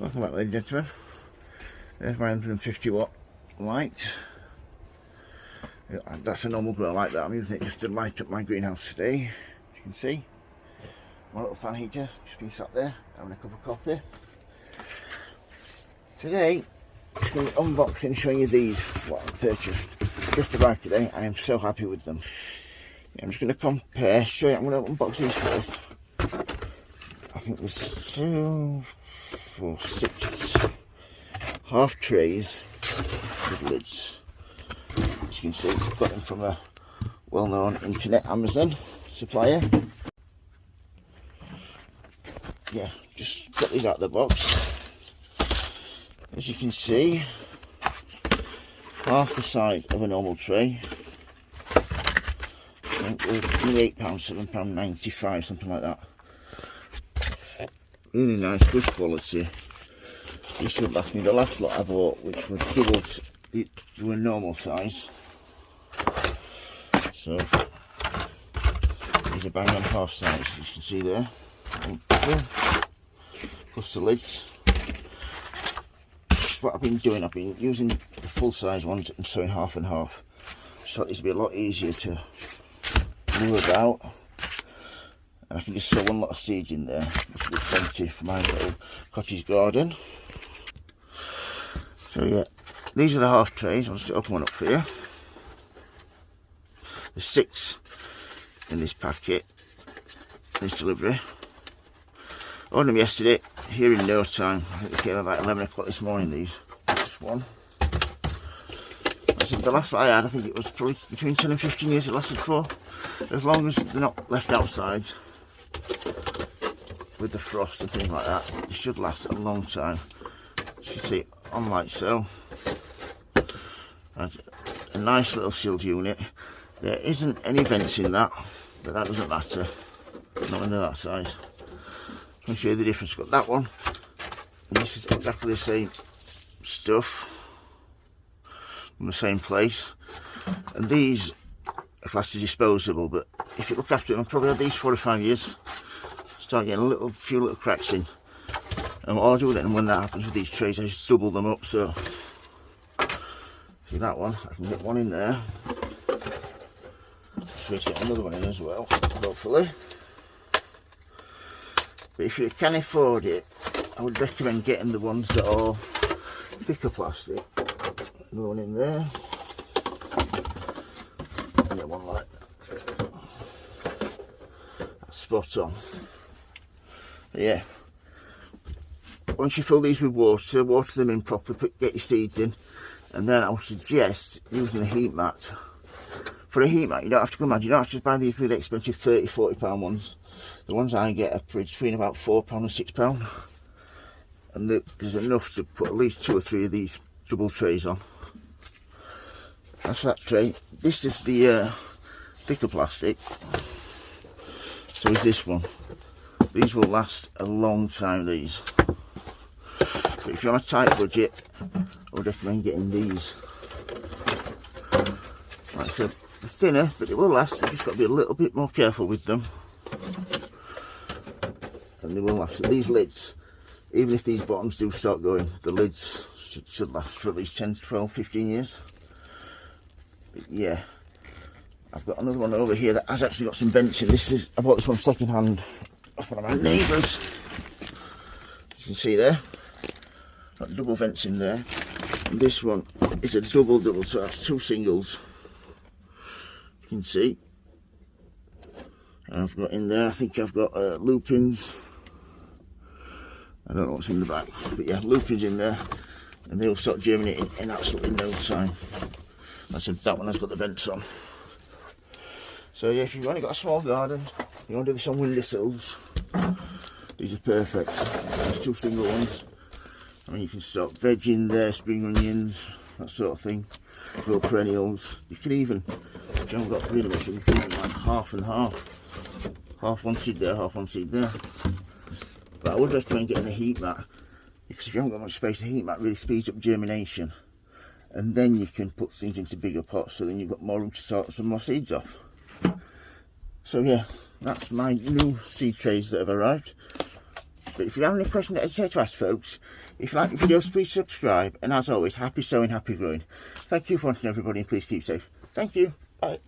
Welcome back, ladies and gentlemen. There's my 150-watt light. That's a normal grow light that I'm using it just to light up my greenhouse today. As you can see, my little fan heater just been sat there having a cup of coffee. Today, I'm just going to be unboxing and showing you these, what I purchased. Just arrived today. I am so happy with them. I'm just going to compare, show you. I'm going to unbox these first. I think there's 2, 4, 6 half trays with lids. As you can see, I've got them from a well-known internet Amazon supplier. Yeah, just got these out of the box. As you can see, half the size of a normal tray. I think they're nearly £8, £7.95, something like that. Really nice, good quality. These should last me. The last lot I bought, which were double, they were normal size. So these are bang on half size, as you can see there. Plus the lids. That's what I've been doing. I've been using the full size ones and sewing half and half. Just thought this would be a lot easier to move about. And I can just sow one lot of seeds in there, which will be plenty for my little cottage garden. So yeah, these are the half trays. I'll just open one up for you. There's 6 in this packet, this delivery. I ordered them yesterday, here in no time. I think they came about 11 o'clock this morning, these. Just one. The last one I had, I think it was probably between 10 and 15 years it lasted for. As long as they're not left outside with the frost and things like that, they should last a long time. As you see, on like so. That's a nice little sealed unit. There isn't any vents in that, but that doesn't matter. Not in that size. I'll show you the difference. Got that one, and this is exactly the same stuff from the same place. And these are classed as disposable, but if you look after them, I'll probably have these 4 or 5 years. Start getting a few little cracks in. And what I'll do then, when that happens with these trays, I just double them up. So, see that one, I can get one in there. So to get another one in as well, hopefully. But if you can afford it, I would recommend getting the ones that are thicker plastic. Another one in there. And then one like that. That's spot on. But yeah. Once you fill these with water, water them in properly, get your seeds in, and then I would suggest using a heat mat. For a heat mat, you don't have to go mad, you don't have to buy these really expensive £30, £40 ones. The ones I get are between about £4 and £6. And there's enough to put at least 2 or 3 of these double trays on. That's that tray. This is the thicker plastic. So is this one. These will last a long time, these. But if you're on a tight budget, I would recommend getting these. Like I said, they're thinner, but they will last. You've just got to be a little bit more careful with them. And they will last. So these lids, even if these bottoms do start going, the lids should last for at least 10, 12, 15 years. But yeah, I've got another one over here that has actually got some vents in. I bought this one second hand off one of my neighbours. You can see there, got double vents in there. And this one is a double, so that's 2 singles. You can see. And I've got in there, I think I've got lupins. I don't know what's in the back, but yeah, lupins in there, and they'll start germinating in absolutely no time. I said that one has got the vents on. So yeah, if you've only got a small garden, you want to do this on windowsills, these are perfect. There's 2 single ones. I mean, you can start veg in there, spring onions, that sort of thing. Grow perennials. You can even, if you haven't got really much, you can even like half and half. Half one seed there, half one seed there. But I would recommend getting a heat mat, because if you haven't got much space, a heat mat really speeds up germination. And then you can put things into bigger pots, so then you've got more room to start some more seeds off. So yeah, that's my new seed trays that have arrived. But if you have any questions, don't hesitate to ask, folks. If you like the videos, please subscribe. And as always, happy sowing, happy growing. Thank you for watching, everybody, and please keep safe. Thank you. Bye.